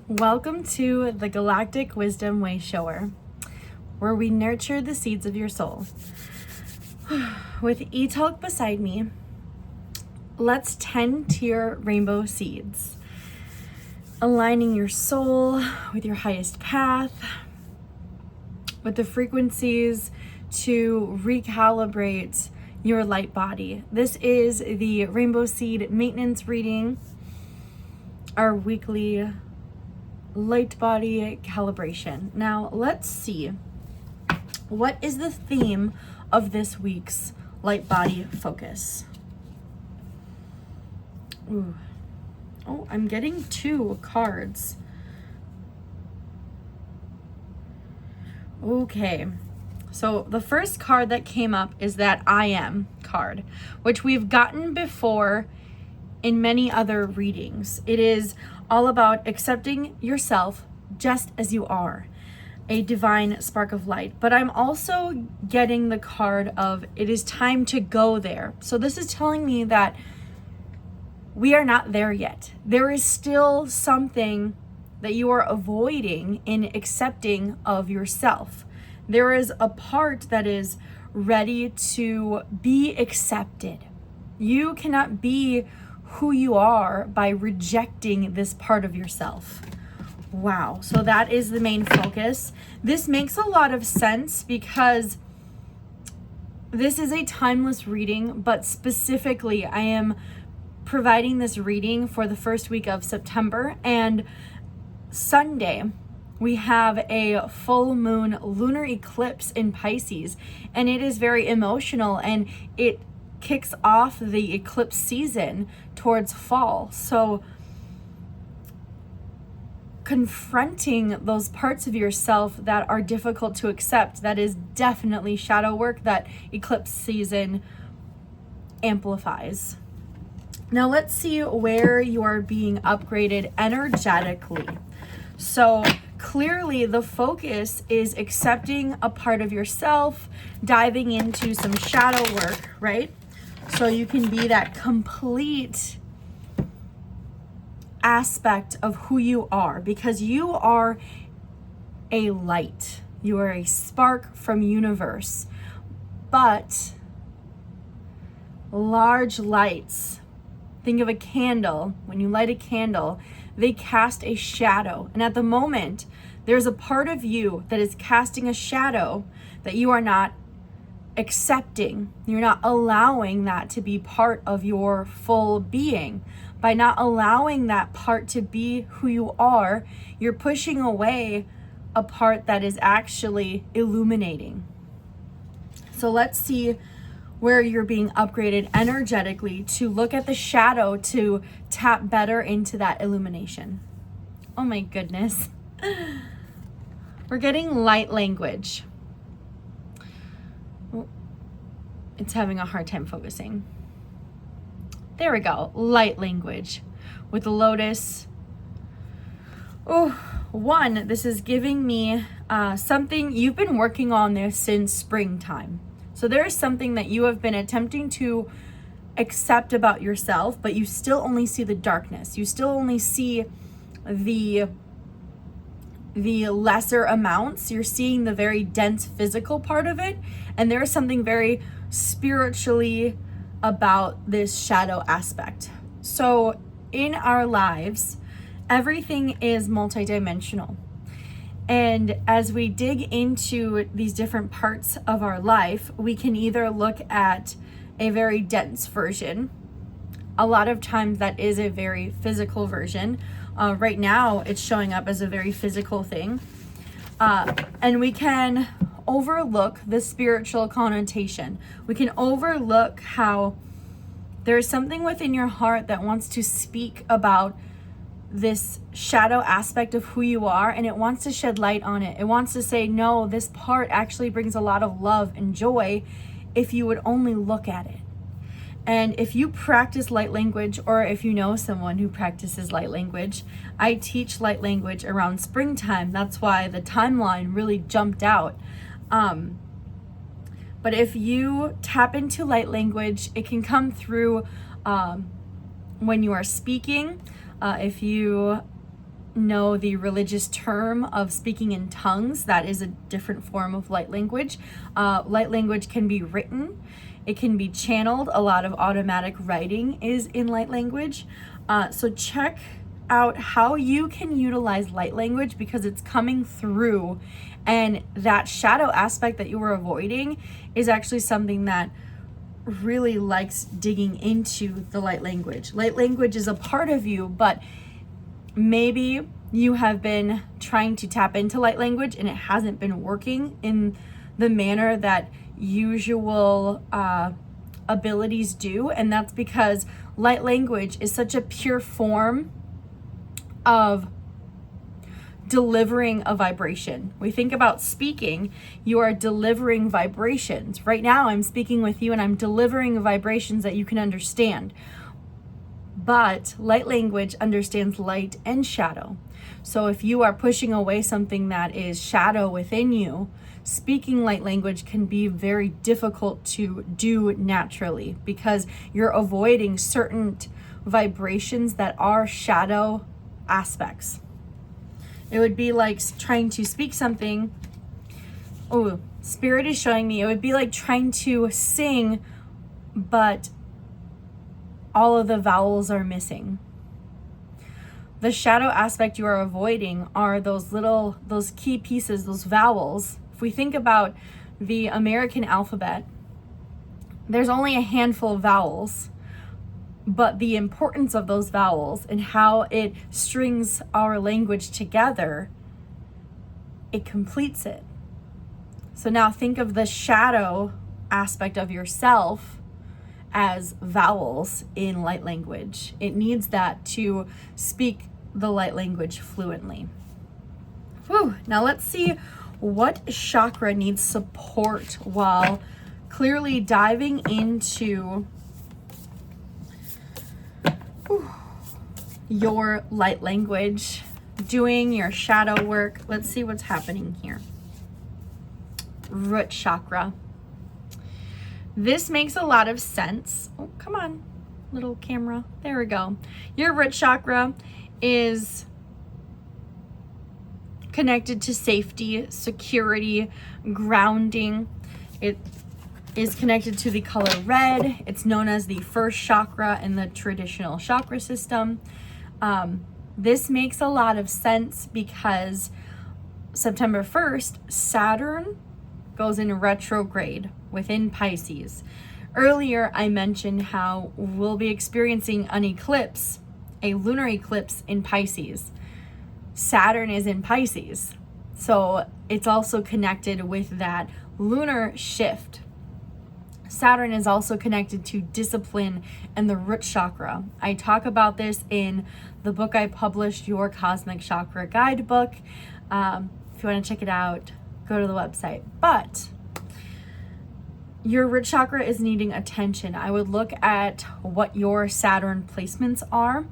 Welcome to the Galactic Wisdom Way Shower, where we nurture the seeds of your soul. With E-Talk beside me, let's tend to your rainbow seeds, aligning your soul with your highest path, with the frequencies to recalibrate your light body. This is the Rainbowseed maintenance reading, our weekly light body calibration. Now let's see, what is the theme of this week's light body focus? Ooh. Oh, I'm getting 2 cards. Okay, so the first card that came up is that I am card, which we've gotten before in many other readings. It is all about accepting yourself just as you are, a divine spark of light. But I'm also getting the card of it is time to go there. So this is telling me that we are not there yet. There is still something that you are avoiding in accepting of yourself. There is a part that is ready to be accepted. You cannot be who you are by rejecting this part of yourself. Wow, so that is the main focus. This makes a lot of sense because this is a timeless reading, but specifically I am providing this reading for the first week of September, and Sunday we have a full moon lunar eclipse in Pisces, and it is very emotional, and it kicks off the eclipse season towards fall. So confronting those parts of yourself that are difficult to accept, that is definitely shadow work that eclipse season amplifies. Now let's see where you are being upgraded energetically. So clearly the focus is accepting a part of yourself, diving into some shadow work, right? So you can be that complete aspect of who you are, because you are a light. You are a spark from universe. But large lights, think of a candle. When you light a candle, they cast a shadow. And at the moment, there's a part of you that is casting a shadow that you are not accepting. You're not allowing that to be part of your full being. By not allowing that part to be who you are, you're pushing away a part that is actually illuminating. So let's see where you're being upgraded energetically to look at the shadow to tap better into that illumination. Oh my goodness. We're getting light language. It's having a hard time focusing. There we go. Light language with the lotus. Oh, one, this is giving me something you've been working on this since springtime. So there is something that you have been attempting to accept about yourself, but you still only see the darkness. You still only see the lesser amounts. You're seeing the very dense physical part of it, and there is something very spiritually about this shadow aspect. So in our lives, everything is multidimensional. And as we dig into these different parts of our life, we can either look at a very dense version. A lot of times that is a very physical version. Right now it's showing up as a very physical thing. And we can overlook the spiritual connotation. We can overlook how there's something within your heart that wants to speak about this shadow aspect of who you are, and it wants to shed light on it. It wants to say, no, this part actually brings a lot of love and joy if you would only look at it. And if you practice light language, or if you know someone who practices light language, I teach light language around springtime. That's why the timeline really jumped out. But if you tap into light language, it can come through when you are speaking. If you know the religious term of speaking in tongues, that is a different form of light language. Light language can be written, it can be channeled. A lot of automatic writing is in light language. So check out how you can utilize light language, because it's coming through, and that shadow aspect that you were avoiding is actually something that really likes digging into the light language. Light language is a part of you, but maybe you have been trying to tap into light language and it hasn't been working in the manner that usual abilities do. And that's because light language is such a pure form of delivering a vibration. We think about speaking, you are delivering vibrations. Right now I'm speaking with you and I'm delivering vibrations that you can understand. But light language understands light and shadow. So if you are pushing away something that is shadow within you, speaking light language can be very difficult to do naturally, because you're avoiding certain vibrations that are shadow aspects. It would be like trying to speak something. Oh, Spirit is showing me it would be like trying to sing, but all of the vowels are missing. The shadow aspect you are avoiding are those key pieces, those vowels. If we think about the American alphabet, there's only a handful of vowels, but the importance of those vowels and how it strings our language together, it completes it. So now think of the shadow aspect of yourself as vowels in light language. It needs that to speak the light language fluently. Whew. Now let's see what chakra needs support while clearly diving into your light language, doing your shadow work. Let's see what's happening here. Root chakra. This makes a lot of sense. Oh, come on, little camera. There we go. Your root chakra is connected to safety, security, grounding. It is connected to the color red. It's known as the first chakra in the traditional chakra system. This makes a lot of sense because September 1st, Saturn goes in retrograde within Pisces. Earlier, I mentioned how we'll be experiencing an eclipse, a lunar eclipse in Pisces. Saturn is in Pisces, so it's also connected with that lunar shift. Saturn is also connected to discipline and the root chakra. I talk about this in the book I published, Your Cosmic Chakra Guidebook. If you want to check it out, go to the website. But your root chakra is needing attention. I would look at what your Saturn placements are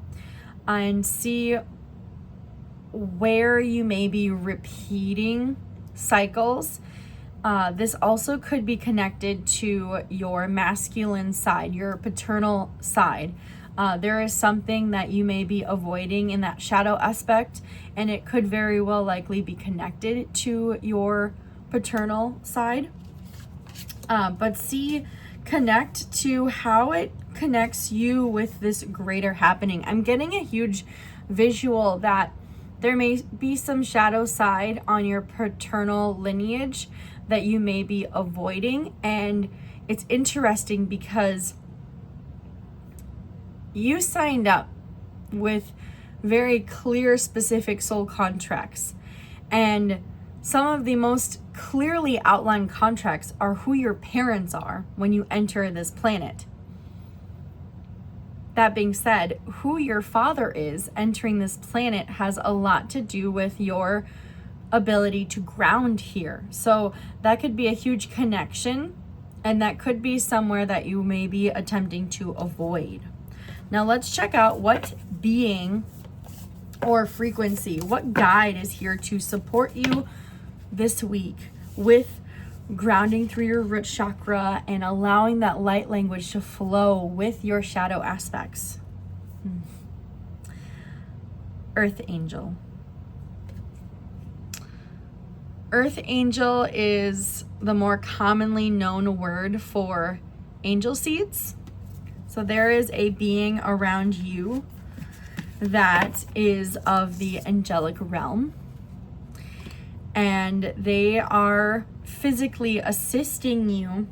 and see where you may be repeating cycles. This also could be connected to your masculine side, your paternal side. There is something that you may be avoiding in that shadow aspect, and it could very well likely be connected to your paternal side. But connect to how it connects you with this greater happening. I'm getting a huge visual that there may be some shadow side on your paternal lineage that you may be avoiding. And it's interesting because you signed up with very clear, specific soul contracts. And some of the most clearly outlined contracts are who your parents are when you enter this planet. That being said, who your father is entering this planet has a lot to do with your ability to ground here. So that could be a huge connection, and that could be somewhere that you may be attempting to avoid. Now let's check out what being or frequency, what guide is here to support you this week with grounding through your root chakra and allowing that light language to flow with your shadow aspects. Earth angel. Earth angel is the more commonly known word for angel seeds. So there is a being around you that is of the angelic realm, and they are physically assisting you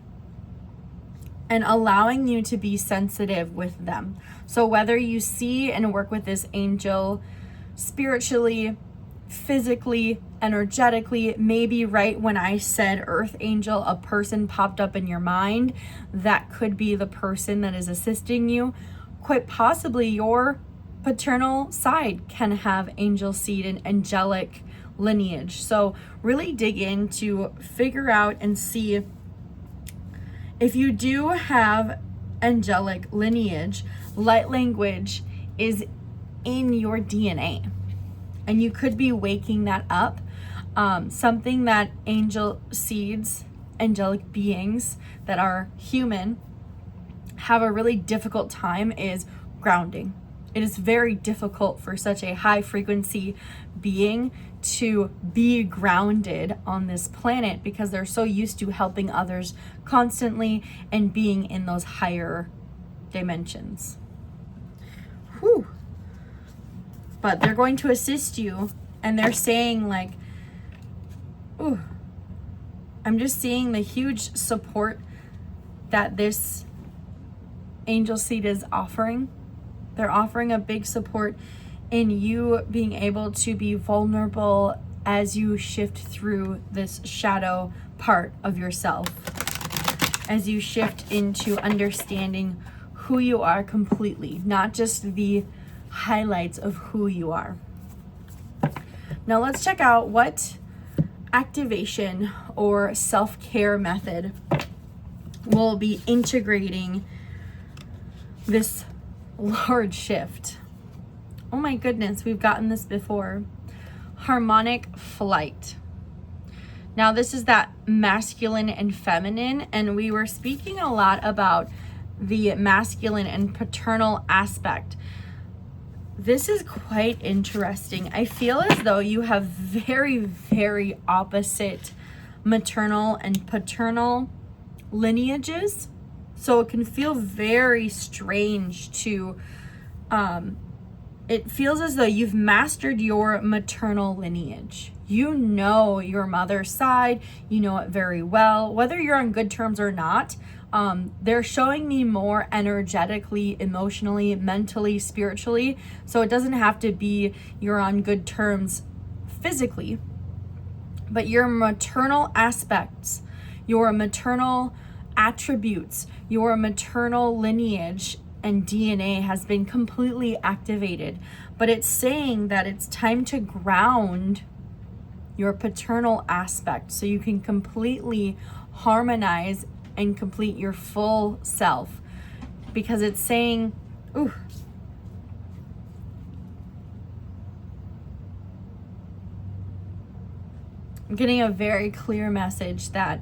and allowing you to be sensitive with them. So whether you see and work with this angel spiritually, physically, energetically, maybe right when I said earth angel, a person popped up in your mind. That could be the person that is assisting you. Quite possibly your paternal side can have angel seed and angelic lineage. So really dig in to figure out and see if you do have angelic lineage. Light language is in your DNA, and you could be waking that up. Something that angel seeds, angelic beings that are human, have a really difficult time is grounding. It is very difficult for such a high frequency being to be grounded on this planet because they're so used to helping others constantly and being in those higher dimensions. Whew. But they're going to assist you, and they're saying like, ooh, I'm just seeing the huge support that this angel seed is offering. They're offering a big support in you being able to be vulnerable as you shift through this shadow part of yourself, as you shift into understanding who you are completely, not just the highlights of who you are. Now let's check out what activation or self-care method will be integrating this large shift. Oh my goodness, we've gotten this before. Harmonic flight. Now this is that masculine and feminine, and we were speaking a lot about the masculine and paternal aspect. This is quite interesting. I feel as though you have very, very opposite maternal and paternal lineages. So it can feel very strange to, it feels as though you've mastered your maternal lineage. You know your mother's side, you know it very well, whether you're on good terms or not. They're showing me more energetically, emotionally, mentally, spiritually. So it doesn't have to be you're on good terms physically, but your maternal aspects, your maternal attributes, your maternal lineage and DNA has been completely activated. But it's saying that it's time to ground your paternal aspect so you can completely harmonize and complete your full self, because it's saying, ooh, I'm getting a very clear message that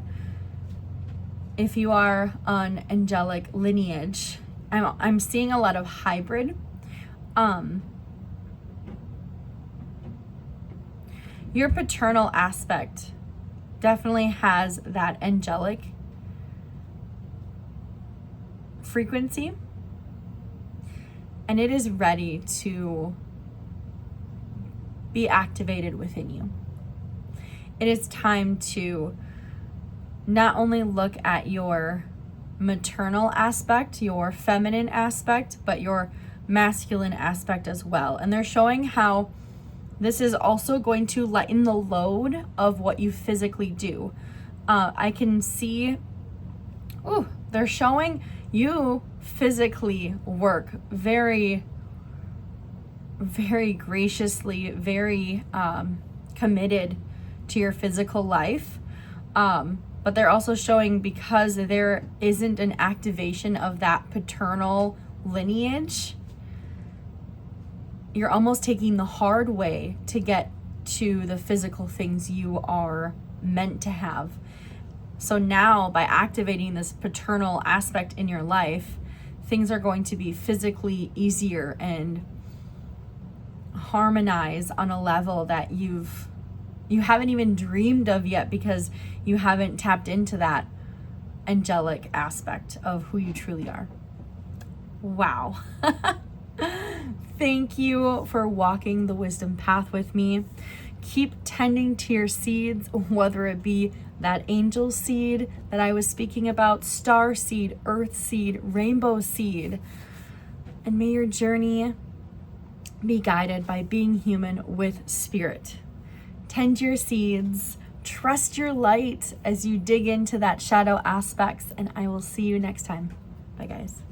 if you are an angelic lineage, I'm seeing a lot of hybrid. Your paternal aspect definitely has that angelic frequency, and it is ready to be activated within you. It is time to not only look at your maternal aspect, your feminine aspect, but your masculine aspect as well. And they're showing how this is also going to lighten the load of what you physically do. I can see, they're showing you physically work very, very graciously, very committed to your physical life. But they're also showing, because there isn't an activation of that paternal lineage, you're almost taking the hard way to get to the physical things you are meant to have. So now, by activating this paternal aspect in your life, things are going to be physically easier and harmonize on a level that you've you haven't even dreamed of yet, because you haven't tapped into that angelic aspect of who you truly are. Wow. Thank you for walking the wisdom path with me. Keep tending to your seeds, whether it be that angel seed that I was speaking about, star seed, earth seed, rainbow seed. And may your journey be guided by being human with spirit. Tend your seeds. Trust your light as you dig into that shadow aspects. And I will see you next time. Bye, guys.